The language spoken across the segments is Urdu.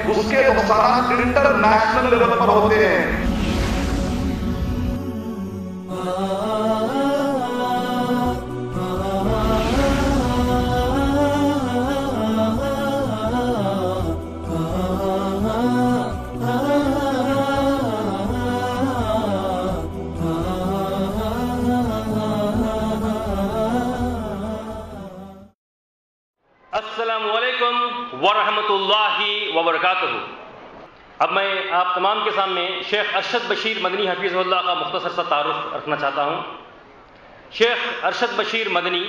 اس کے نقصانات انٹرنیشنل لیول پر ہوتے ہیں. السلام علیکم ورحمۃ اللہ وبرکاتہ. اب میں آپ تمام کے سامنے شیخ ارشد بشیر مدنی حفیظہ اللہ کا مختصر سا تعارف رکھنا چاہتا ہوں. شیخ ارشد بشیر مدنی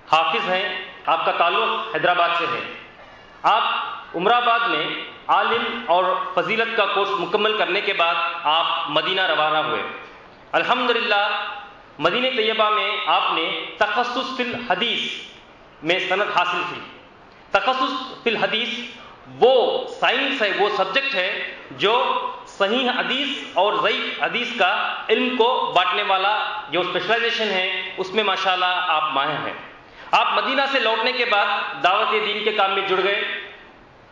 حافظ ہیں. آپ کا تعلق حیدرآباد سے ہے. آپ عمر آباد میں عالم اور فضیلت کا کورس مکمل کرنے کے بعد آپ مدینہ روانہ ہوئے. الحمدللہ مدینہ طیبہ میں آپ نے تخصص فی الحدیث میں سند حاصل کی. تخصص فی الحدیث وہ سائنس ہے، وہ سبجیکٹ ہے جو صحیح حدیث اور ضعیف حدیث کا علم کو بانٹنے والا جو اسپیشلائزیشن ہے، اس میں ماشاءاللہ آپ ماہر ہیں. آپ مدینہ سے لوٹنے کے بعد دعوت دین کے کام میں جڑ گئے.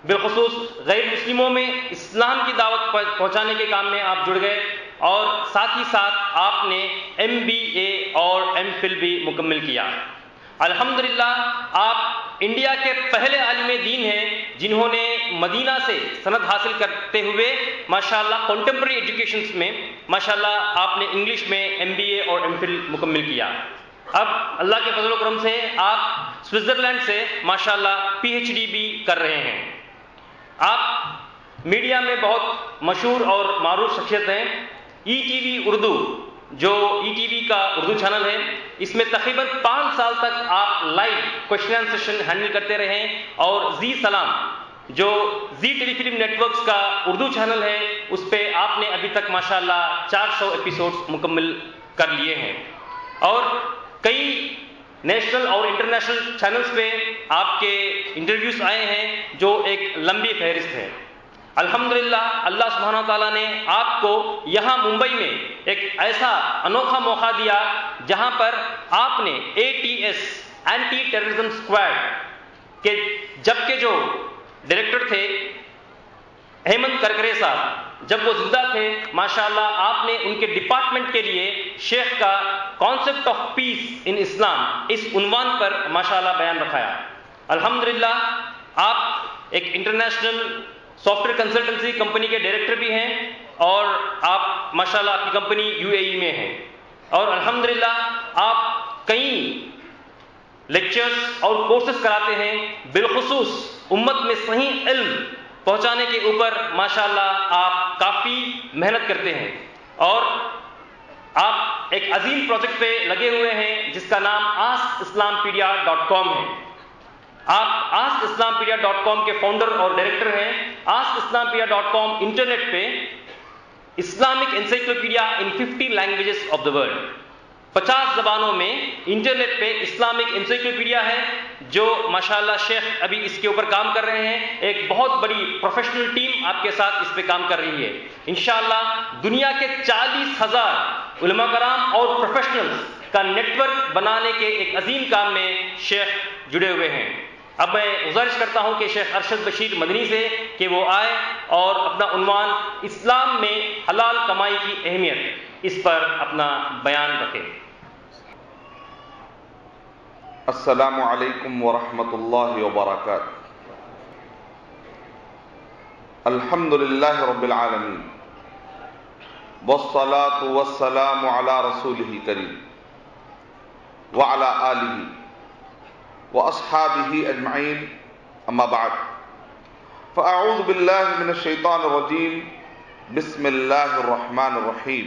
بالخصوص غیر مسلموں میں اسلام کی دعوت پہنچانے کے کام میں آپ جڑ گئے، اور ساتھ ہی ساتھ آپ نے MBA اور MPhil بھی مکمل کیا. الحمدللہ آپ انڈیا کے پہلے عالم دین ہیں جنہوں نے مدینہ سے سند حاصل کرتے ہوئے ماشاءاللہ کنٹمپرری ایجوکیشنز میں ماشاءاللہ آپ نے انگلش میں MBA اور MPhil مکمل کیا. اب اللہ کے فضل و کرم سے آپ سوئٹزرلینڈ سے ماشاءاللہ PhD بھی کر رہے ہیں. آپ میڈیا میں بہت مشہور اور معروف شخصیت ہیں. ETV اردو جو ETV کا اردو چینل ہے، اس میں تقریباً 5 سال تک آپ live question answer session handle کرتے رہے. اور زی سلام جو زی ٹیلی فلم نیٹ ورکس کا اردو چینل ہے، اس پہ آپ نے ابھی تک ماشاءاللہ 400 ایپیسوڈز مکمل کر لیے ہیں. اور کئی نیشنل اور انٹرنیشنل چینلز پہ آپ کے انٹرویوز آئے ہیں جو ایک لمبی فہرست ہے. الحمدللہ اللہ سبحانہ تعالیٰ نے آپ کو یہاں ممبئی میں ایک ایسا انوکھا موقع دیا جہاں پر آپ نے ATS اینٹی ٹیررزم اسکواڈ کے جبکہ جو ڈائریکٹر تھے ہیمنت کرکرے صاحب، جب وہ زندہ تھے ماشاءاللہ آپ نے ان کے ڈپارٹمنٹ کے لیے شیخ کا کانسیپٹ آف پیس ان اسلام اس عنوان پر ماشاءاللہ بیان رکھایا. الحمدللہ آپ ایک international soft where consultancy company کے ڈائریکٹر بھی ہیں، اور آپ ماشاءاللہ آپ کی کمپنی UAE میں ہے. اور الحمدللہ آپ کئی لیکچرز اور کورسز کراتے ہیں، بالخصوص امت میں صحیح علم پہنچانے کے اوپر ماشاءاللہ آپ کافی محنت کرتے ہیں. اور آپ ایک عظیم پروجیکٹ پہ لگے ہوئے ہیں جس کا نام AskIslampedia.com ہے. آپ AskIslampedia.com کے فاؤنڈر اور ڈائریکٹر ہیں. AskIslampedia.com انٹرنیٹ پہ Islamic encyclopedia in 50 languages of the world, 50 زبانوں میں انٹرنیٹ پہ اسلامک انسائکلوپیڈیا ہے جو ماشاءاللہ شیخ ابھی اس کے اوپر کام کر رہے ہیں. ایک بہت بڑی پروفیشنل ٹیم آپ کے ساتھ اس پہ کام کر رہی ہے. انشاءاللہ دنیا کے 40,000 علماء کرام اور پروفیشنلز کا نیٹ ورک بنانے کے ایک عظیم کام میں شیخ جڑے ہوئے ہیں. اب میں گزارش کرتا ہوں کہ شیخ ارشد بشیر مدنی سے کہ وہ آئے اور اپنا عنوان اسلام میں حلال کمائی کی اہمیت اس پر اپنا بیان رکھیں. السلام علیکم ورحمۃ اللہ وبرکاتہ. الحمد للہ رب العالمین والصلاة والسلام علی رسولہ کریم وعلی آلہ واصحابہ اجمعین، اما بعد فاعوذ باللہ من الشیطان الرجیم، بسم اللہ الرحمن الرحیم.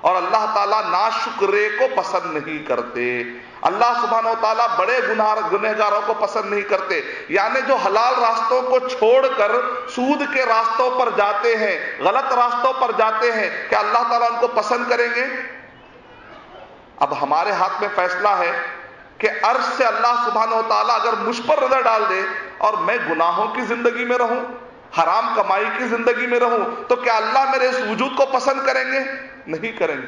اور اللہ تعالیٰ ناشکرے کو پسند نہیں کرتے. اللہ سبحانہ و تعالیٰ بڑے گنہگاروں کو پسند نہیں کرتے. یعنی جو حلال راستوں کو چھوڑ کر سود کے راستوں پر جاتے ہیں, غلط راستوں پر جاتے ہیں, کیا اللہ تعالیٰ ان کو پسند کریں گے؟ اب ہمارے ہاتھ میں فیصلہ ہے کہ عرش سے اللہ سبحانہ و تعالیٰ اگر مجھ پر نظر ڈال دے اور میں گناہوں کی زندگی میں رہوں, حرام کمائی کی زندگی میں رہوں, تو کیا اللہ میرے اس وجود کو پسند کریں گے؟ نہیں کریں گے.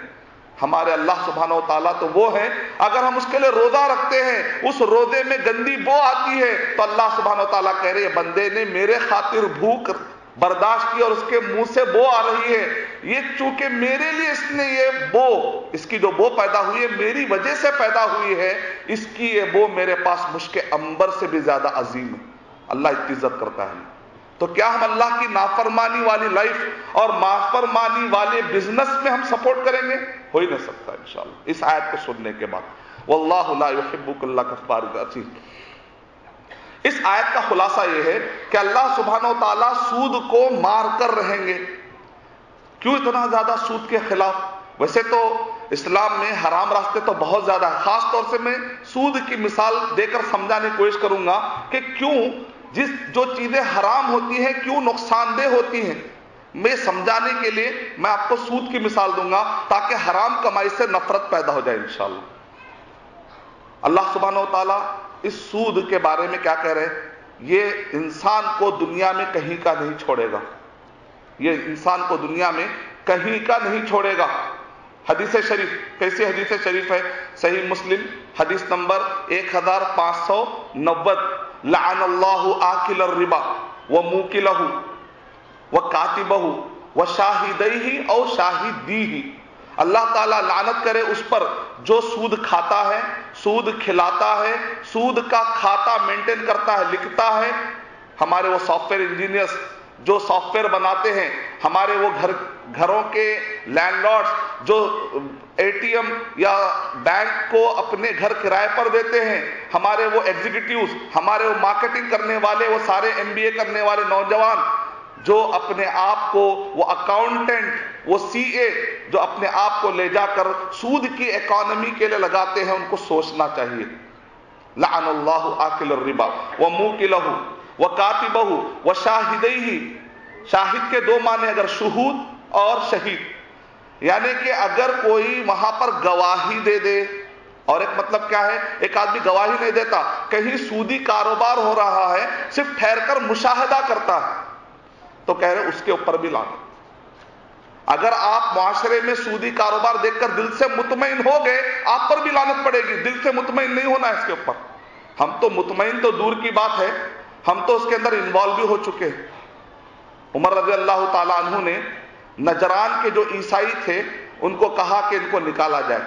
ہمارے اللہ سبحانہ و تعالیٰ تو وہ ہیں, اگر ہم اس کے لیے روزہ رکھتے ہیں, اس روزے میں گندی بو آتی ہے تو اللہ سبحانہ و تعالیٰ کہہ رہے ہیں بندے نے میرے خاطر بھوک برداشت کی اور اس کے منہ سے بو آ رہی ہے, یہ چونکہ میرے لیے اس نے یہ بو, اس کی جو بو پیدا ہوئی ہے میری وجہ سے پیدا ہوئی ہے, اس کی یہ بو میرے پاس مشک عنبر سے بھی زیادہ عظیم ہے. اللہ اتنی عزت کرتا ہے. تو کیا ہم اللہ کی نافرمانی والی لائف اور نافرمانی والے بزنس میں ہم سپورٹ کریں گے؟ ہو ہی نہیں سکتا انشاءاللہ اس آیت کو سننے کے بعد. واللہ لا یحب کل کفار اثیم. اس آیت کا خلاصہ یہ ہے کہ اللہ سبحانہ و تعالیٰ سود کو مار کر رہیں گے. کیوں اتنا زیادہ سود کے خلاف؟ ویسے تو اسلام میں حرام راستے تو بہت زیادہ ہے, خاص طور سے میں سود کی مثال دے کر سمجھانے کی کوشش کروں گا کہ کیوں جو چیزیں حرام ہوتی ہیں کیوں نقصان دہ ہوتی ہیں. میں سمجھانے کے لیے میں آپ کو سود کی مثال دوں گا تاکہ حرام کمائی سے نفرت پیدا ہو جائے انشاءاللہ. اللہ سبحانہ و تعالیٰ اس سود کے بارے میں کیا کہہ رہے ہیں؟ یہ انسان کو دنیا میں کہیں کا نہیں چھوڑے گا, یہ انسان کو دنیا میں کہیں کا نہیں چھوڑے گا. حدیث شریف, کیسی حدیث شریف ہے؟ صحیح مسلم حدیث نمبر 1590, لعن اللہ آکل الربا وموکلہ وکاتبہ وشاہدیہ او شاہدیہ. اللہ تعالیٰ لعنت کرے اس پر جو سود کھاتا ہے, سود کھلاتا ہے, سود کا کھاتا مینٹین کرتا ہے, لکھتا ہے. ہمارے وہ سافٹ ویئر انجینئرز جو سافٹ ویئر بناتے ہیں, ہمارے وہ گھروں کے لینڈ لارڈز جو اے ٹی ایم یا بینک کو اپنے گھر کرائے پر دیتے ہیں, ہمارے وہ ایگزیکٹیوز, ہمارے وہ مارکیٹنگ کرنے والے, وہ سارے MBA کرنے والے نوجوان جو اپنے آپ کو, وہ اکاؤنٹنٹ, وہ CA جو اپنے آپ کو لے جا کر سود کی اکانومی کے لیے لگاتے ہیں, ان کو سوچنا چاہیے. لعن اللہ آکل الربا وموکلہ وکاتبہ وشاہدیہ. شاہد کے دو معنی اگر شہود اور شہید, یعنی کہ اگر کوئی وہاں پر گواہی دے دے, اور ایک مطلب کیا ہے, ایک آدمی گواہی نہیں دیتا, کہیں سودی کاروبار ہو رہا ہے, صرف ٹھہر کر مشاہدہ کرتا ہے, تو کہہ رہے اس کے اوپر بھی لعنت. اگر آپ معاشرے میں سودی کاروبار دیکھ کر دل سے مطمئن ہو گئے, آپ پر بھی لعنت پڑے گی. دل سے مطمئن نہیں ہونا ہے اس کے اوپر. ہم تو مطمئن تو دور کی بات ہے, ہم تو اس کے اندر انوالو بھی ہو چکے ہیں. عمر رضی اللہ تعالیٰ عنہ نے نجران کے جو عیسائی تھے ان کو کہا کہ ان کو نکالا جائے.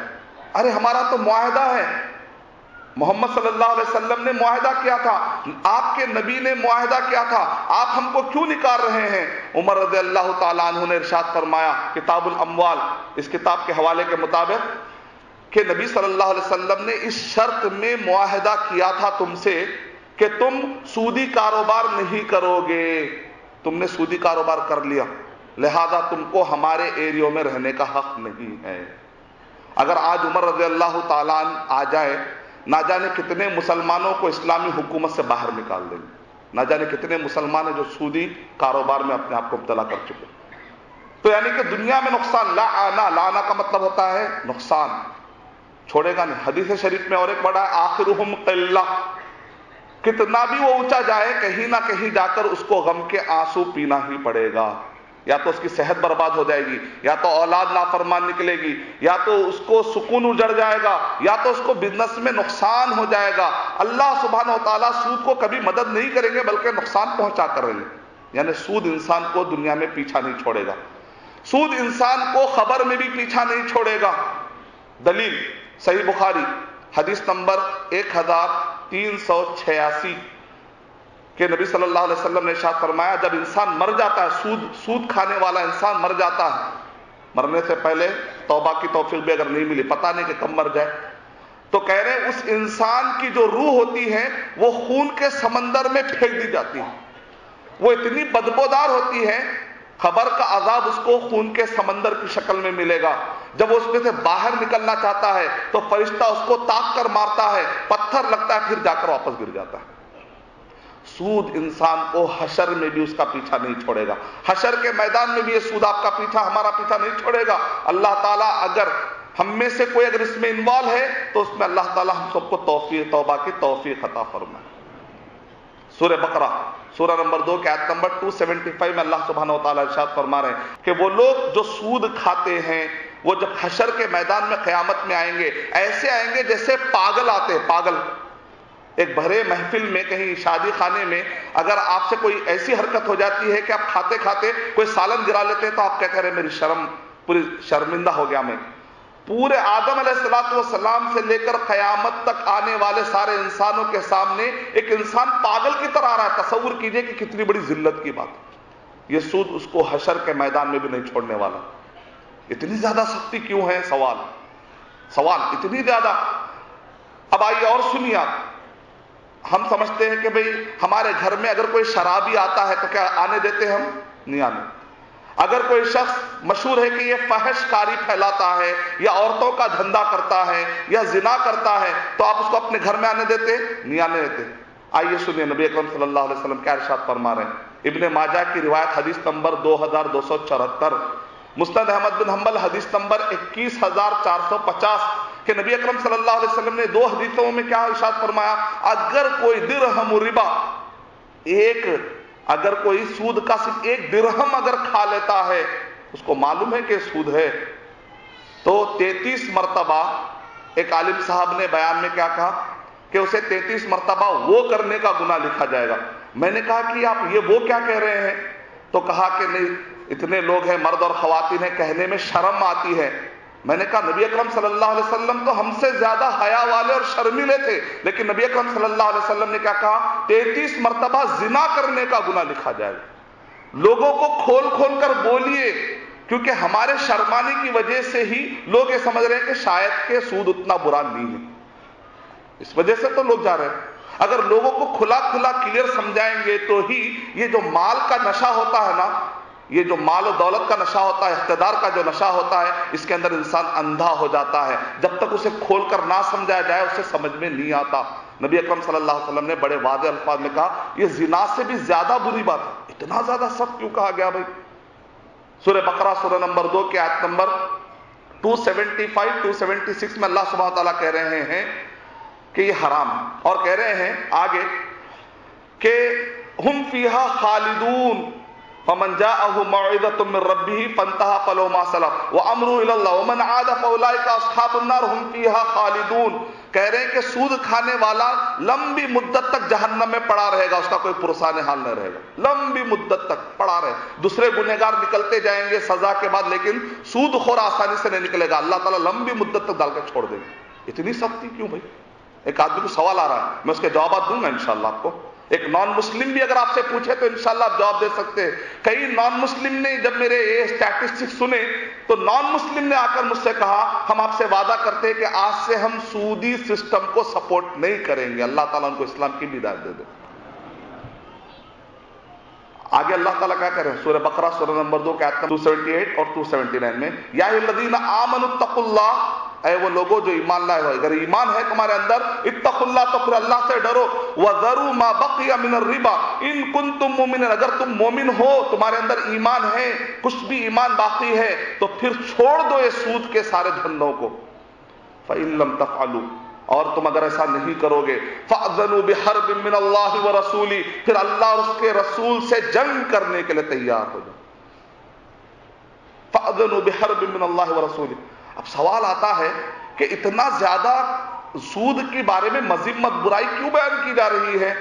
ارے ہمارا تو معاہدہ ہے, محمد صلی اللہ علیہ وسلم نے معاہدہ کیا تھا, آپ کے نبی نے معاہدہ کیا تھا, آپ ہم کو کیوں نکال رہے ہیں؟ عمر رضی اللہ تعالیٰ عنہ نے ارشاد فرمایا, کتاب الاموال اس کتاب کے حوالے کے مطابق, کہ نبی صلی اللہ علیہ وسلم نے اس شرط میں معاہدہ کیا تھا تم سے کہ تم سودی کاروبار نہیں کرو گے. تم نے سودی کاروبار کر لیا, لہذا تم کو ہمارے ایریوں میں رہنے کا حق نہیں ہے. اگر آج عمر رضی اللہ تعالیٰ عنہ آ جائے, نہ جانے کتنے مسلمانوں کو اسلامی حکومت سے باہر نکال دیں گے. نہ جانے کتنے مسلمان ہیں جو سودی کاروبار میں اپنے آپ کو مبتلا کر چکے. تو یعنی کہ دنیا میں نقصان, لانا کا مطلب ہوتا ہے نقصان, چھوڑے گا نہیں. حدیث شریف میں اور ایک بڑا ہے, آخرہم قلہ, کتنا بھی وہ اونچا جائے کہیں نہ کہیں جا کر اس کو غم کے آنسو پینا ہی پڑے گا. یا تو اس کی صحت برباد ہو جائے گی, یا تو اولاد نافرمان نکلے گی, یا تو اس کو سکون اجڑ جائے گا, یا تو اس کو بزنس میں نقصان ہو جائے گا. اللہ سبحانہ و تعالیٰ سود کو کبھی مدد نہیں کریں گے بلکہ نقصان پہنچا کر رہیں گے. یعنی سود انسان کو دنیا میں پیچھا نہیں چھوڑے گا, سود انسان کو خبر میں بھی پیچھا نہیں چھوڑے گا. دلیل صحیح بخاری حدیث نمبر 1386 کہ نبی صلی اللہ علیہ وسلم نے ارشاد فرمایا, جب انسان مر جاتا ہے, سود کھانے والا انسان مر جاتا ہے, مرنے سے پہلے توبہ کی توفیق بھی اگر نہیں ملی, پتہ نہیں کہ کب مر جائے, تو کہہ رہے اس انسان کی جو روح ہوتی ہے وہ خون کے سمندر میں پھینک دی جاتی ہے. وہ اتنی بدبودار ہوتی ہے, خبر کا عذاب اس کو خون کے سمندر کی شکل میں ملے گا. جب وہ اس میں سے باہر نکلنا چاہتا ہے تو فرشتہ اس کو تاک کر مارتا ہے, پتھر لگتا ہے, پھر جا کر واپس گر جاتا ہے. سود انسان کو حشر میں بھی اس کا پیچھا نہیں چھوڑے گا. حشر کے میدان میں بھی یہ سود آپ کا پیچھا, ہمارا پیچھا نہیں چھوڑے گا. اللہ تعالیٰ اگر ہم میں سے کوئی اگر اس میں انوالو ہے تو اس میں اللہ تعالیٰ ہم سب کو توبہ کی توفیق عطا فرمائے. سورہ بقرہ سورہ نمبر 2 کے آیت نمبر 275 میں اللہ سبحانہ و تعالیٰ ارشاد فرما رہے ہیں کہ وہ لوگ جو سود کھاتے ہیں وہ جب حشر کے میدان میں قیامت میں آئیں گے, ایسے آئیں گے جیسے پاگل آتے ہیں. پاگل ایک بھرے محفل میں, کہیں شادی خانے میں اگر آپ سے کوئی ایسی حرکت ہو جاتی ہے کہ آپ کھاتے کھاتے کوئی سالن گرا لیتے ہیں تو آپ کہتے ہیں میری شرم, پوری شرمندہ ہو گیا میں. پورے آدم علیہ السلام سے لے کر قیامت تک آنے والے سارے انسانوں کے سامنے ایک انسان پاگل کی طرح آ رہا ہے. تصور کیجئے کہ کتنی بڑی ذلت کی بات. یہ سود اس کو حشر کے میدان میں بھی نہیں چھوڑنے والا. اتنی زیادہ سختی کیوں ہے؟ سوال اتنی زیادہ. اب آئیے اور سنیے آپ. ہم سمجھتے ہیں کہ بھئی ہمارے گھر میں اگر کوئی شرابی آتا ہے تو کیا آنے دیتے ہم؟ نہیں آنے. اگر کوئی شخص مشہور ہے کہ یہ فحش کاری پھیلاتا ہے یا عورتوں کا دھندا کرتا ہے یا زنا کرتا ہے تو آپ اس کو اپنے گھر میں آنے دیتے؟ نہیں آنے دیتے. آئیے سنیے نبی اکرم صلی اللہ علیہ وسلم کیا ارشاد فرما رہے ہیں. ابن ماجہ کی روایت حدیث نمبر 2274, مسند احمد بن حنبل حدیث نمبر 21450 کہ نبی اکرم صلی اللہ علیہ وسلم نے 2 حدیثوں میں کیا ارشاد فرمایا, اگر کوئی درہم ربا, اگر کوئی سود کا صرف 1 درہم اگر کھا لیتا ہے, اس کو معلوم ہے کہ سود ہے, تو 33 مرتبہ, ایک عالم صاحب نے بیان میں کیا کہا کہ اسے 33 مرتبہ وہ کرنے کا گناہ لکھا جائے گا. میں نے کہا کہ آپ یہ وہ کیا کہہ رہے ہیں؟ تو کہا کہ نہیں, اتنے لوگ ہیں, مرد اور خواتین ہیں, کہنے میں شرم آتی ہے. میں نے کہا نبی اکرم صلی اللہ علیہ وسلم تو ہم سے زیادہ حیا والے اور شرمیلے تھے, لیکن نبی اکرم صلی اللہ علیہ وسلم نے کیا کہا, 33 مرتبہ زنا کرنے کا گناہ لکھا جائے گا. لوگوں کو کھول کھول کر بولیے, کیونکہ ہمارے شرمانے کی وجہ سے ہی لوگ یہ سمجھ رہے ہیں کہ شاید کہ سود اتنا برا نہیں ہے. اس وجہ سے تو لوگ جا رہے ہیں. اگر لوگوں کو کھلا کھلا کلیئر سمجھائیں گے تو ہی یہ جو مال کا نشہ ہوتا ہے نا, یہ جو مال و دولت کا نشہ ہوتا ہے, اقتدار کا جو نشہ ہوتا ہے, اس کے اندر انسان اندھا ہو جاتا ہے. جب تک اسے کھول کر نہ سمجھایا جائے اسے سمجھ میں نہیں آتا. نبی اکرم صلی اللہ علیہ وسلم نے بڑے واضح الفاظ میں کہا یہ زنا سے بھی زیادہ بری بات ہے. اتنا زیادہ سخت کیوں کہا گیا بھائی؟ سورہ بقرہ سورہ نمبر 2 کے آیت نمبر 275-276 میں اللہ سبحانہ وتعالیٰ کہہ رہے ہیں کہ یہ حرام ہے, اور کہہ رہے ہیں آگے کہ ہم فیہا خالدون فمن جاءہ موعظۃ من ربہ فانتہی فلہ ما سلف وامرہ الی اللہ ومن عاد فاولئک اصحاب النار ہم فیہا خالدون. کہہ رہے ہیں کہ سود کھانے والا لمبی مدت تک جہنم میں پڑا رہے گا, اس کا کوئی پرسان حال نہ رہے گا, لمبی مدت تک پڑا رہے. دوسرے گنہگار نکلتے جائیں گے سزا کے بعد, لیکن سود خور آسانی سے نہیں نکلے گا, اللہ تعالیٰ لمبی مدت تک ڈال کر چھوڑ دیں گے. اتنی سختی کیوں بھائی؟ ایک آدمی کو سوال آ رہا ہے, میں اس کے جوابات دوں گا انشاءاللہ آپ کو. ایک نان مسلم بھی اگر آپ سے پوچھے تو انشاءاللہ آپ جواب دے سکتے ہیں. کئی نان مسلم نے جب میرے یہ اسٹیٹسٹکس سنے تو نان مسلم نے آ کر مجھ سے کہا ہم آپ سے وعدہ کرتے ہیں کہ آج سے ہم سودی سسٹم کو سپورٹ نہیں کریں گے. اللہ تعالیٰ ان کو اسلام کی بھی ہدایت دے دے. آگے اللہ تعالیٰ کیا کہہ رہے ہیں سورہ بقرہ سورہ نمبر 2 کے آیت 278 اور 279 میں, یا الذین آمنوا اتقوا اللہ, اے وہ لوگوں جو ایمان لائے ہو, اگر ایمان ہے تمہارے اندر, اتقوا اللہ, تو پھر اللہ سے ڈرو, وذروا ما بقی من الربا ان کنتم مؤمنین, اگر تم مومن ہو, تمہارے اندر ایمان ہے, کچھ بھی ایمان باقی ہے, تو پھر چھوڑ دو یہ سود کے سارے دھندوں کو. فإن لم تفعلوا, اور تم اگر ایسا نہیں کرو گے, فأذنوا بحرب من اللہ ورسولہ, پھر اللہ اور اس کے رسول سے جنگ کرنے کے لیے تیار ہو جاؤ. فأذنوا بحرب من اللہ ورسولہ. اب سوال آتا ہے کہ اتنا زیادہ سود کے بارے میں مذمت برائی کیوں بیان کی جا رہی ہے؟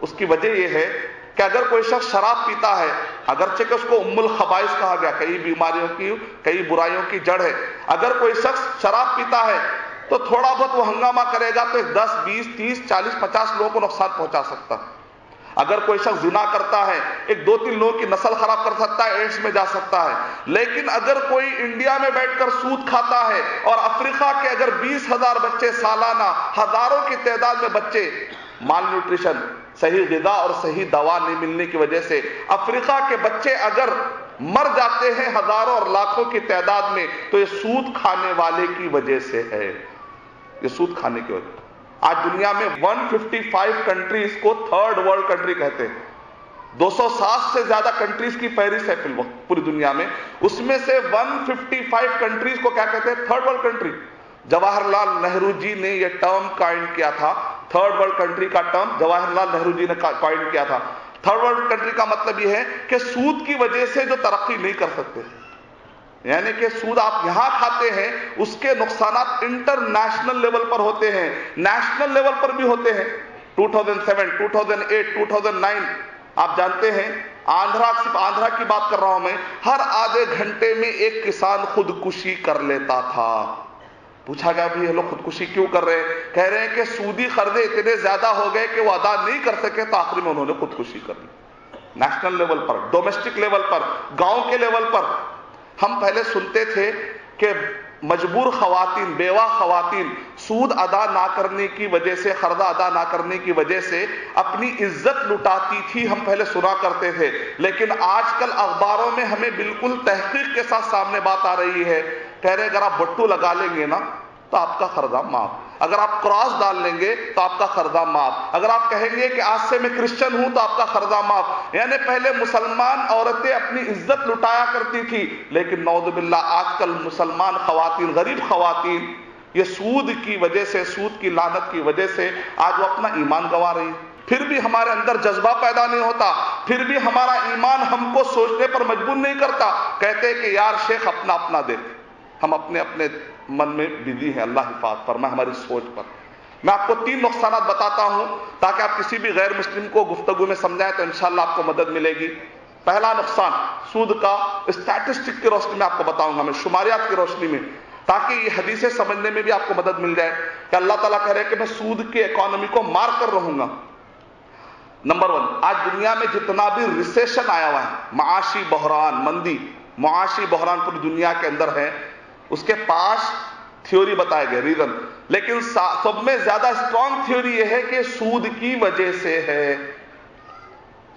اس کی وجہ یہ ہے کہ اگر کوئی شخص شراب پیتا ہے, اگرچہ کہ اس کو ام الخبائث کہا گیا, کئی بیماریوں کی, کئی برائیوں کی جڑ ہے, اگر کوئی شخص شراب پیتا ہے تو تھوڑا بہت وہ ہنگامہ کرے گا تو 10, 20, 30, 40, 50 لوگوں کو نقصان پہنچا سکتا ہے. اگر کوئی شخص زنا کرتا ہے 1-2-3 لوگوں کی نسل خراب کر سکتا ہے, ایڈس میں جا سکتا ہے. لیکن اگر کوئی انڈیا میں بیٹھ کر سود کھاتا ہے اور افریقہ کے اگر 20,000 بچے سالانہ, ہزاروں کی تعداد میں بچے مال نیوٹریشن, صحیح غذا اور صحیح دوا نہیں ملنے کی وجہ سے افریقہ کے بچے اگر مر جاتے ہیں ہزاروں اور لاکھوں کی تعداد میں، تو یہ سود کھانے والے کی وجہ سے ہے، یہ سود کھانے کی وجہ۔ آج دنیا میں 155 کنٹریز کو تھرڈ ورلڈ کنٹری کہتے ہیں، 260 سے زیادہ کنٹریز کی فہرست ہے فی الوقت پوری دنیا میں، اس میں سے 155 کنٹریز کو کیا کہتے ہیں؟ Third world country. Jawahar Lal Nehru جی نے یہ ٹرم قائم کیا تھا، تھرڈ ورلڈ کنٹری کا ٹرم جواہر لال نہرو جی نے قائم کیا تھا۔ تھرڈ ورلڈ کنٹری کا مطلب یہ ہے کہ سود کی وجہ سے جو ترقی نہیں کر سکتے، یعنی کہ سود آپ یہاں کھاتے ہیں، اس کے نقصانات انٹرنیشنل لیول پر ہوتے ہیں، نیشنل لیول پر بھی ہوتے ہیں۔ 2007، 2008، 2009 آپ جانتے ہیں، صرف آندھرا کی بات کر رہا ہوں میں، ہر آدھے گھنٹے میں ایک کسان خودکشی کر لیتا تھا۔ پوچھا گیا بھی یہ لوگ خودکشی کیوں کر رہے ہیں؟ کہہ رہے ہیں کہ سودی قرضے اتنے زیادہ ہو گئے کہ وہ ادا نہیں کر سکے، تو آخری میں انہوں نے خودکشی کر لی۔ نیشنل لیول پر، ڈومیسٹک لیول پر، گاؤں کے لیول پر ہم پہلے سنتے تھے کہ مجبور خواتین، بیوہ خواتین سود ادا نہ کرنے کی وجہ سے، قرضہ ادا نہ کرنے کی وجہ سے اپنی عزت لٹاتی تھی، ہم پہلے سنا کرتے تھے۔ لیکن آج کل اخباروں میں ہمیں بالکل تحقیق کے ساتھ سامنے بات آ رہی ہے، کہہ رہے ہیں اگر آپ بٹو لگا لیں گے نا تو آپ کا قرضہ معاف، اگر آپ کراس ڈال لیں گے تو آپ کا قرضہ معاف، اگر آپ کہیں گے کہ آج سے میں کرسچن ہوں تو آپ کا قرضہ معاف۔ یعنی پہلے مسلمان عورتیں اپنی عزت لٹایا کرتی تھی، لیکن نعوذ باللہ آج کل مسلمان خواتین، غریب خواتین، یہ سود کی وجہ سے، سود کی لعنت کی وجہ سے آج وہ اپنا ایمان گنوا رہی ہیں۔ پھر بھی ہمارے اندر جذبہ پیدا نہیں ہوتا، پھر بھی ہمارا ایمان ہم کو سوچنے پر مجبور نہیں کرتا، کہتے کہ یار شیخ اپنا اپنا دیکھ، ہم اپنے اپنے من میں بزی ہیں، اللہ حفاظ فرمائے ہماری سوچ پر۔ میں آپ کو 3 نقصانات بتاتا ہوں تاکہ آپ کسی بھی غیر مسلم کو گفتگو میں سمجھائیں تو انشاءاللہ آپ کو مدد ملے گی۔ پہلا نقصان سود کا اسٹیٹسٹک کی روشنی میں آپ کو بتاؤں گا، میں شماریات کی روشنی میں، تاکہ یہ حدیثیں سمجھنے میں بھی آپ کو مدد مل جائے کہ اللہ تعالیٰ کہہ رہے ہیں کہ میں سود کی اکانومی کو مار کر رہوں گا۔ نمبر 1، آج دنیا میں جتنا بھی ریسیشن آیا ہوا ہے، معاشی بحران، مندی، معاشی بحران پوری دنیا کے اندر ہے، اس کے 5 تھیوری بتائے گئے، ریزن، لیکن سب میں زیادہ اسٹرانگ تھیوری یہ ہے کہ سود کی وجہ سے ہے،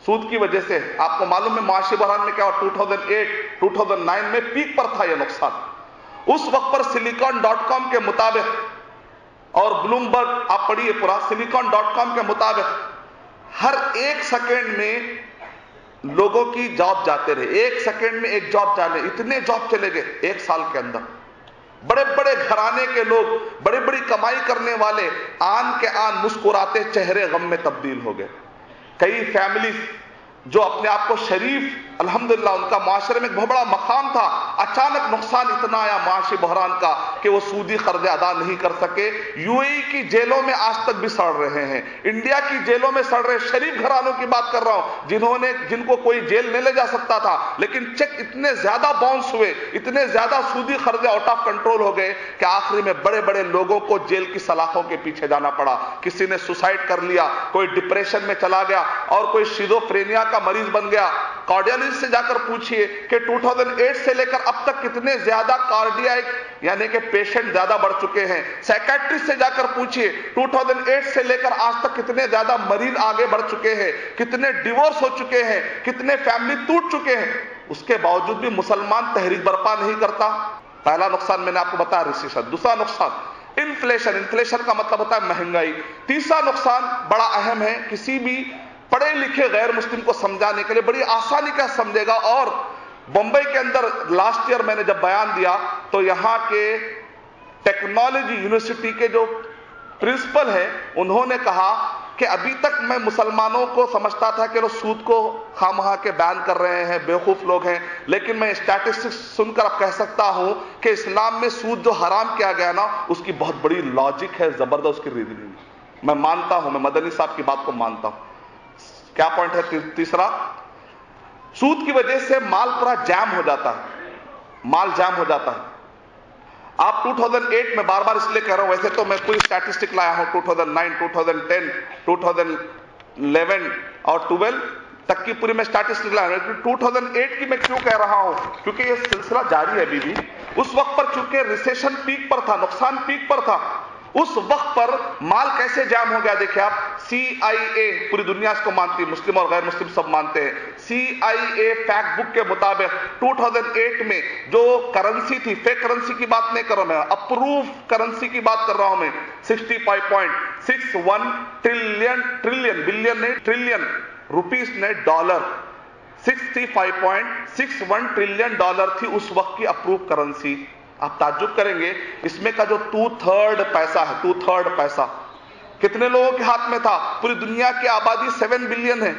سود کی وجہ سے۔ آپ کو معلوم ہے معاشی بحران میں کیا ہوا، 2008، 2009 میں پیک پر تھا یہ نقصان۔ اس وقت پر silicon.com کے مطابق، اور بلومبرگ آپ پڑھیے پورا، silicon.com کے مطابق ہر 1 سیکنڈ میں لوگوں کی جاب جاتے رہے، 1 سیکنڈ میں 1 جاب جانے، اتنے جاب چلے گئے 1 سال کے اندر۔ بڑے بڑے گھرانے کے لوگ، بڑی بڑی کمائی کرنے والے آن کے آن مسکراتے چہرے غم میں تبدیل ہو گئے۔ کئی فیملیز جو اپنے آپ کو شریف، الحمدللہ ان کا معاشرے میں ایک بہت بڑا مقام تھا، اچانک نقصان اتنا آیا معاشی بحران کا کہ وہ سودی قرضے ادا نہیں کر سکے۔ UAE کی جیلوں میں آج تک بھی سڑ رہے ہیں، انڈیا کی جیلوں میں سڑ رہے، شریف گھرانوں کی بات کر رہا ہوں جن کو کوئی جیل نہیں لے جا سکتا تھا، لیکن چیک اتنے زیادہ باؤنس ہوئے، اتنے زیادہ سودی قرضے آؤٹ آف کنٹرول ہو گئے کہ آخری میں بڑے بڑے لوگوں کو جیل کی سلاخوں کے پیچھے جانا پڑا۔ کسی نے سوسائڈ کر لیا، کوئی ڈپریشن میں چلا گیا، اور کوئی شیزوفرینیا کا مریض بن گیا۔ کارڈیالوجسٹ سے جا کر پوچھئے کہ 2008 سے لے کر اب تک کتنے زیادہ کارڈیاک یعنی کہ پیشنٹ زیادہ بڑھ چکے ہیں۔ سائیکیٹرسٹ سے جا کر پوچھئے 2008 سے لے کر آج تک کتنے زیادہ مریض آگے بڑھ چکے ہیں، کتنے ڈیورس ہو چکے ہیں، کتنے فیملی ٹوٹ چکے ہیں۔ اس کے باوجود بھی مسلمان تحریک برپا نہیں کرتا۔ پہلا نقصان میں نے آپ کو بتایا ریسیشن۔ دوسرا نقصان انفلیشن کا مطلب ہوتا ہے مہنگائی۔ تیسرا نقصان بڑا اہم ہے، کسی بھی پڑھے لکھے غیر مسلم کو سمجھانے کے لیے بڑی آسانی کا سمجھے گا۔ اور بمبئی کے اندر لاسٹ ایئر میں نے جب بیان دیا تو یہاں کے ٹیکنالوجی یونیورسٹی کے جو پرنسپل ہیں انہوں نے کہا کہ ابھی تک میں مسلمانوں کو سمجھتا تھا کہ وہ سود کو خواہ کے بیان کر رہے ہیں، بیوقوف لوگ ہیں، لیکن میں اسٹیٹسٹکس سن کر اب کہہ سکتا ہوں کہ اسلام میں سود جو حرام کیا گیا نا، اس کی بہت بڑی لاجک ہے، زبردست کی ریزننگ۔ میں مانتا ہوں، میں مدنی صاحب کی بات کو مانتا ہوں۔ کیا پوائنٹ ہے تیسرا؟ سود کی وجہ سے مال پورا جام ہو جاتا ہے، مال جام ہو جاتا ہے۔ آپ 2008 میں بار بار اس لیے کہہ رہا ہوں، ویسے تو میں کوئی اسٹیٹسٹک لایا ہوں 2009، 2010، 2011 اور 12 تک کی پوری میں اسٹیٹسٹک لایا ہوں۔ 2008 کی میں کیوں کہہ رہا ہوں؟ کیونکہ یہ سلسلہ جاری ہے ابھی بھی۔ اس وقت پر چونکہ ریسیشن پیک پر تھا، نقصان پیک پر تھا، اس وقت پر مال کیسے جام ہو گیا؟ دیکھیں آپ، CIA پوری دنیا اس کو مانتی ہے، مسلم اور غیر مسلم سب مانتے ہیں۔ CIA فیکٹ بک کے مطابق 2008 میں جو کرنسی تھی، فیک کرنسی کی بات نہیں کر رہا ہوں میں، اپروو کرنسی کی بات کر رہا ہوں میں، 65.61 ٹریلین روپیز نے ڈالر، 65.61 ٹریلین ڈالر تھی اس وقت کی اپروو کرنسی۔ آپ تعجب کریں گے، اس میں کا جو 2/3 پیسہ ہے، 2/3 پیسہ کتنے لوگوں کے ہاتھ میں تھا؟ پوری دنیا کی آبادی 7 بلین ہے،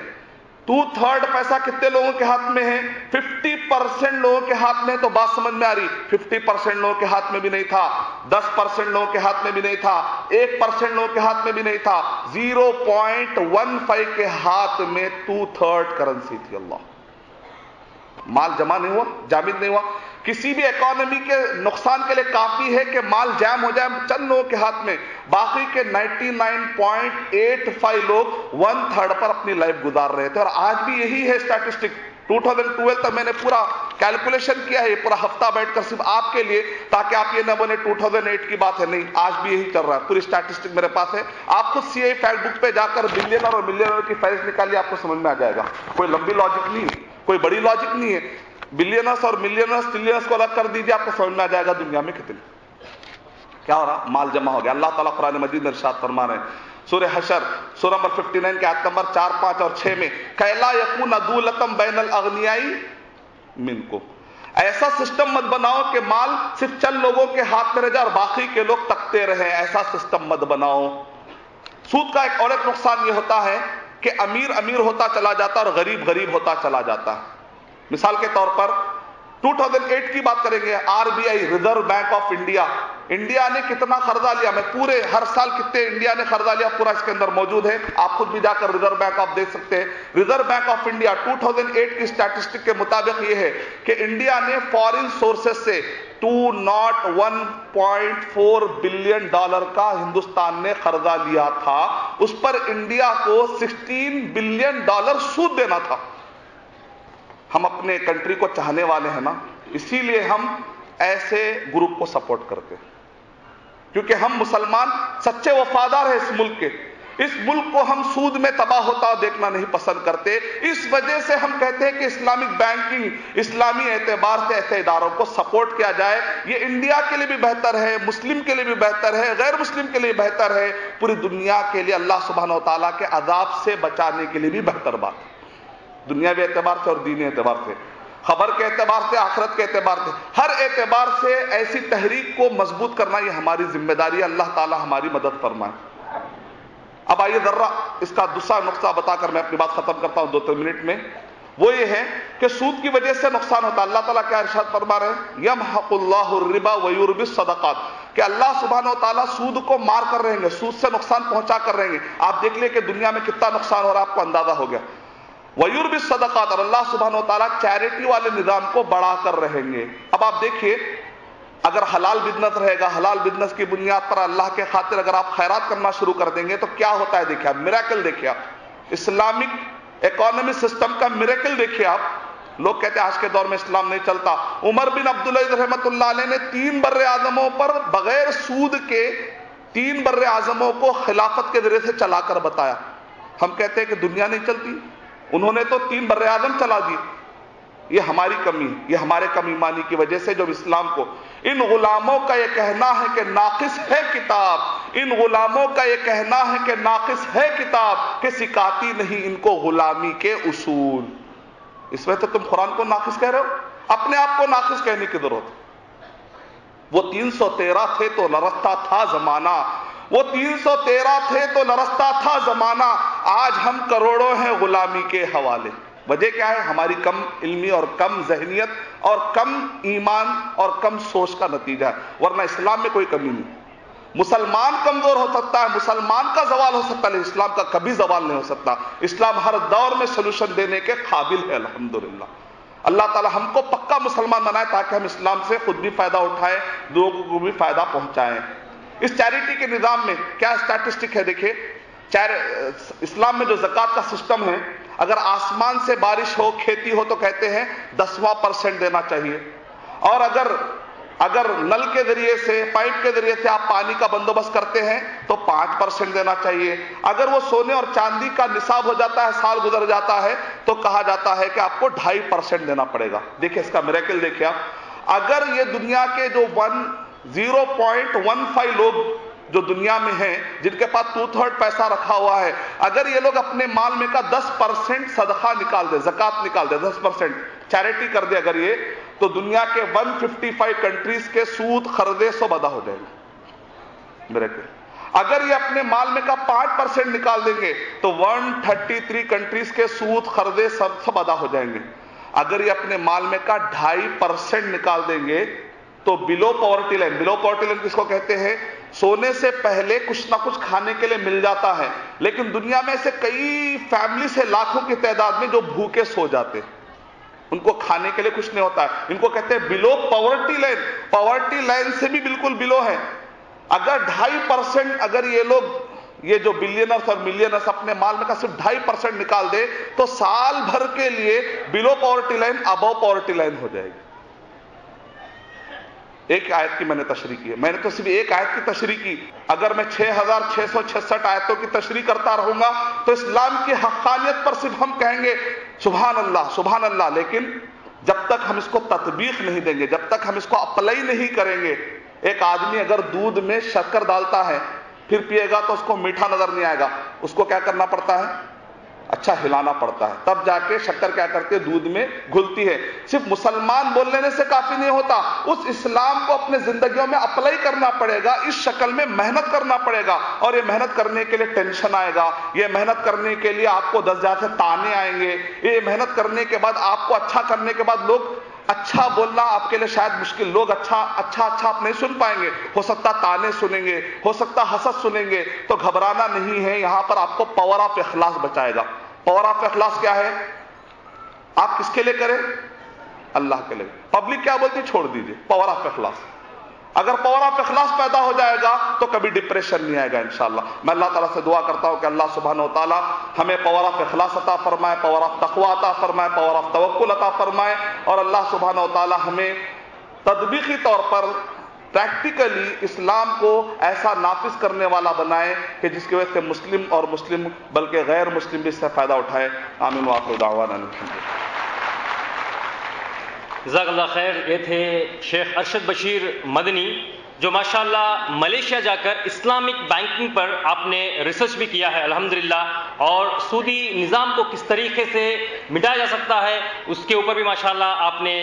2/3 پیسہ کتنے لوگوں کے ہاتھ میں ہے؟ 50% لوگوں کے ہاتھ میں۔ تو بات سمجھ میں آ رہی، 50% لوگوں کے ہاتھ میں بھی نہیں تھا، 10% لوگوں کے ہاتھ میں بھی نہیں تھا، 1% لوگوں کے ہاتھ میں بھی نہیں تھا، 0.15 کے ہاتھ میں 2/3 کرنسی تھی۔ اللہ، مال جمع نہیں ہوا، جامد نہیں ہوا۔ کسی بھی اکانومی کے نقصان کے لیے کافی ہے کہ مال جام ہو جائے چند لوگوں کے ہاتھ میں، باقی کے 99.85 لوگ 1/3 پر اپنی لائف گزار رہے تھے۔ اور آج بھی یہی ہے اسٹیٹسٹک۔ 2012 تک میں نے پورا کیلکولیشن کیا ہے، یہ پورا ہفتہ بیٹھ کر صرف آپ کے لیے، تاکہ آپ یہ نہ بولے 2008 کی بات ہے، نہیں، آج بھی یہی چل رہا ہے۔ پوری اسٹیٹسٹک میرے پاس ہے، آپ خود CIA فیکٹ بک پہ جا کر بلینر اور ملینر کی فہرست نکالیے، آپ کو سمجھ میں آ جائے گا۔ کوئی لمبی لاجک نہیں ہے، کوئی بڑی لاجک نہیں ہے۔ بلینرز اور ملینرز ٹریلینرز کو الگ کر دیجیے، آپ کو سمجھ میں آ جائے گا دنیا میں کتنے کیا ہو رہا، مال جمع ہو گیا۔ اللہ تعالیٰ قرآن مجید میں ارشاد فرما رہے ہیں، سورہ حشر سورہ نمبر 59 کے آیت نمبر 4، 5 اور 6 میں، کہ لا یکون دولۃ بین الاغنیاء منکم، ایسا سسٹم مت بناؤ کہ مال صرف چند لوگوں کے ہاتھ میں رہ جائے اور باقی کے لوگ تکتے رہیں، ایسا سسٹم مت بناؤ۔ سود کا ایک اور ایک نقصان یہ ہوتا ہے کہ امیر امیر ہوتا چلا جاتا ہے اور غریب غریب ہوتا چلا جاتا ہے۔ مثال کے طور پر 2008 کی بات کریں گے، RBI reserve bank of India, India نے کتنا قرضہ لیا، میں پورے ہر سال کتنے انڈیا نے قرضہ لیا پورا اس کے اندر موجود ہے، آپ خود بھی جا کر ریزرو بینک آپ دیکھ سکتے ہیں۔ ریزرو بینک آف انڈیا 2008 کی اسٹیٹسٹک کے مطابق یہ ہے کہ انڈیا نے فارن سورسز سے 201.4 بلین ڈالر کا ہندوستان نے قرضہ لیا تھا، اس پر انڈیا کو 16 بلین ڈالر سود دینا تھا۔ ہم اپنے کنٹری کو چاہنے والے ہیں نا، اسی لیے ہم ایسے گروپ کو سپورٹ کرتے ہیں، کیونکہ ہم مسلمان سچے وفادار ہیں اس ملک کے، اس ملک کو ہم سود میں تباہ ہوتا دیکھنا نہیں پسند کرتے۔ اس وجہ سے ہم کہتے ہیں کہ اسلامک بینکنگ، اسلامی اعتبار سے ایسے اداروں کو سپورٹ کیا جائے، یہ انڈیا کے لیے بھی بہتر ہے، مسلم کے لیے بھی بہتر ہے، غیر مسلم کے لیے بہتر ہے، پوری دنیا کے لیے اللہ سبحانہ و تعالیٰ کے عذاب سے بچانے کے لیے بھی بہتر بات ہے، دنیاوی اعتبار سے اور دینی اعتبار سے، خبر کے اعتبار سے، آخرت کے اعتبار سے، ہر اعتبار سے ایسی تحریک کو مضبوط کرنا یہ ہماری ذمہ داری ہے۔ اللہ تعالی ہماری مدد فرمائے۔ اب آئیے ذرا اس کا دوسرا نقطہ بتا کر میں اپنی بات ختم کرتا ہوں 2-3 منٹ میں، وہ یہ ہے کہ سود کی وجہ سے نقصان ہوتا ہے۔ اللہ تعالیٰ کیا ارشاد فرما رہے ہیں، یمحق اللہ الربا ویربی الصدقات، کہ اللہ سبحانہ و تعالیٰ سود کو مار کر رہیں گے، سود سے نقصان پہنچا کر رہیں گے۔ آپ دیکھ لیں کہ دنیا میں کتنا نقصان ہو رہا ہے، آپ کو اندازہ ہو گیا۔ وَيُرْبِ الصَّدَقَاتِ، اور اللہ سبحانہ و تعالیٰ چیریٹی والے نظام کو بڑھا کر رہیں گے۔ اب آپ دیکھیے، اگر حلال بزنس رہے گا، حلال بزنس کی بنیاد پر اللہ کے خاطر اگر آپ خیرات کرنا شروع کر دیں گے تو کیا ہوتا ہے، دیکھیے آپ میریکل، دیکھیے آپ اسلامک اکانومی سسٹم کا میریکل دیکھیے آپ۔ لوگ کہتے ہیں آج کے دور میں اسلام نہیں چلتا۔ عمر بن عبدالعزیز رحمۃ اللہ علیہ نے 3 بر اعظموں پر بغیر سود کے 3 بر اعظموں کو خلافت کے ذریعے سے چلا کر بتایا۔ ہم کہتے ہیں کہ دنیا نہیں چلتی، انہوں نے تو 3 بر اعظم چلا دیے۔ یہ ہماری کمی ہے، یہ ہمارے کم ایمانی کی وجہ سے، جب اسلام کو، ان غلاموں کا یہ کہنا ہے کہ ناقص ہے کتاب، ان غلاموں کا یہ کہنا ہے کہ ناقص ہے کتاب، کہ سکھاتی نہیں ان کو غلامی کے اصول۔ اس وجہ سے تم قرآن کو ناقص کہہ رہے ہو، اپنے آپ کو ناقص کہنے کی ضرورت ہے۔ وہ 313 تھے تو لرزتا تھا زمانہ، وہ 313 تھے تو لرزتا تھا زمانہ، آج ہم کروڑوں ہیں غلامی کے حوالے۔ وجہ کیا ہے؟ ہماری کم علمی اور کم ذہنیت اور کم ایمان اور کم سوچ کا نتیجہ ہے، ورنہ اسلام میں کوئی کمی نہیں۔ مسلمان کمزور ہو سکتا ہے، مسلمان کا زوال ہو سکتا ہے، لیکن اسلام کا کبھی زوال نہیں ہو سکتا۔ اسلام ہر دور میں سلوشن دینے کے قابل ہے، الحمدللہ۔ اللہ تعالی ہم کو پکا مسلمان بنائے تاکہ ہم اسلام سے خود بھی فائدہ اٹھائیں، لوگوں کو بھی فائدہ پہنچائیں۔ اس چیریٹی کے نظام میں کیا اسٹیٹسٹک ہے، دیکھیں اسلام میں جو زکوٰۃ کا سسٹم ہے، اگر آسمان سے بارش ہو، کھیتی ہو، تو کہتے ہیں 10واں % دینا چاہیے، اور اگر اگر نل کے ذریعے سے، پائپ کے ذریعے سے آپ پانی کا بندوبست کرتے ہیں تو 5% دینا چاہیے. اگر وہ سونے اور چاندی کا نصاب ہو جاتا ہے، سال گزر جاتا ہے، تو کہا جاتا ہے کہ آپ کو 2.5% دینا پڑے گا. دیکھیں اس کا میریکل دیکھیں آپ. اگر یہ دنیا کے جو 0.15 لوگ جو دنیا میں ہیں، جن کے پاس 2/3 پیسہ رکھا ہوا ہے، اگر یہ لوگ اپنے مال میں کا 10% صدقہ نکال دے، زکوٰۃ نکال دے، 10% چیریٹی کر دے اگر یہ، تو دنیا کے 155 کنٹریز کے سود قرضے سب ادا ہو جائیں گے. میریکل. اگر یہ اپنے مال میں کا 5% نکال دیں گے تو 133 کنٹریز کے سود قرضے سب ادا ہو جائیں گے. اگر یہ اپنے مال میں کا 2.5% نکال دیں گے تو بلو پاورٹی لائن. بلو پاورٹی لائن کس کو کہتے ہیں؟ سونے سے پہلے کچھ نہ کچھ کھانے کے لیے مل جاتا ہے، لیکن دنیا میں ایسے کئی فیملی سے لاکھوں کی تعداد میں جو بھوکے سو جاتے ہیں، ان کو کھانے کے لیے کچھ نہیں ہوتا ہے. ان کو کہتے ہیں بلو پاورٹی لائن. پاورٹی لائن سے بھی بالکل بلو ہے. اگر 2.5% اگر یہ لوگ، یہ جو بلینرز اور ملینرز اپنے مال میں کا صرف 2.5% نکال دے تو سال بھر کے لیے بلو پاورٹی لائن ابو پاورٹی لائن ہو جائے گی. ایک آیت کی میں نے تشریح کی ہے. میں نے تو صرف ایک آیت کی تشریح کی. اگر میں 6666 آیتوں کی تشریح کرتا رہوں گا تو اسلام کی حقانیت پر صرف ہم کہیں گے سبحان اللہ سبحان اللہ، لیکن جب تک ہم اس کو تطبیق نہیں دیں گے، جب تک ہم اس کو اپلائی نہیں کریں گے. ایک آدمی اگر دودھ میں شکر ڈالتا ہے پھر پیے گا تو اس کو میٹھا نظر نہیں آئے گا. اس کو کیا کرنا پڑتا ہے؟ اچھا ہلانا پڑتا ہے، تب جا کے شکر کیا کرتی ہے؟ دودھ میں گھلتی ہے. صرف مسلمان بول لینے سے کافی نہیں ہوتا، اس اسلام کو اپنے زندگیوں میں اپلائی کرنا پڑے گا. اس شکل میں محنت کرنا پڑے گا، اور یہ محنت کرنے کے لیے ٹینشن آئے گا، یہ محنت کرنے کے لیے آپ کو 10 جگہ سے تانے آئیں گے، یہ محنت کرنے کے بعد آپ کو اچھا کرنے کے بعد لوگ اچھا بولنا آپ کے لیے شاید مشکل، لوگ اچھا آپ نہیں سن پائیں گے. ہو سکتا تانے سنیں گے، ہو سکتا حسد سنیں گے. تو گھبرانا نہیں ہے. یہاں پر آپ کو پاور آف اخلاص بچائے گا. پاور آف اخلاص کیا ہے؟ آپ کس کے لیے کریں؟ اللہ کے لیے. پبلک کیا بولتی؟ چھوڑ دیجئے. پاور آف اخلاص. اگر پاور آف اخلاص پیدا ہو جائے گا تو کبھی ڈپریشن نہیں آئے گا انشاءاللہ. میں اللہ تعالیٰ سے دعا کرتا ہوں کہ اللہ سبحانہ و تعالیٰ ہمیں پاور آف اخلاص عطا فرمائے، پاور آف تقوی عطا فرمائے، پاور آف توکل عطا فرمائے، اور اللہ سبحانہ و تعالیٰ ہمیں تطبیقی طور پر پریکٹیکلی اسلام کو ایسا نافذ کرنے والا بنائے کہ جس کی وجہ سے مسلم اور مسلم بلکہ غیر مسلم بھی اس سے فائدہ اٹھائے. آمین وآخر دعوانا الحمدللہ. جزاک اللہ خیر. یہ تھے شیخ ارشد بشیر مدنی، جو ماشاءاللہ ملیشیا جا کر اسلامک بینکنگ پر آپ نے ریسرچ بھی کیا ہے الحمدللہ، اور سودی نظام کو کس طریقے سے مٹایا جا سکتا ہے اس کے اوپر بھی ماشاءاللہ آپ نے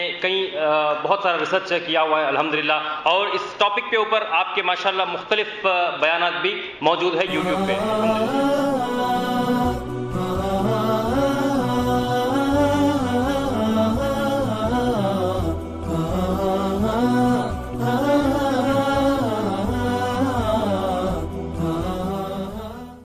بہت سارا ریسرچ کیا ہوا ہے الحمدللہ. اور اس ٹاپک کے اوپر آپ کے ماشاءاللہ مختلف بیانات بھی موجود ہے یوٹیوب پہ الحمدللہ.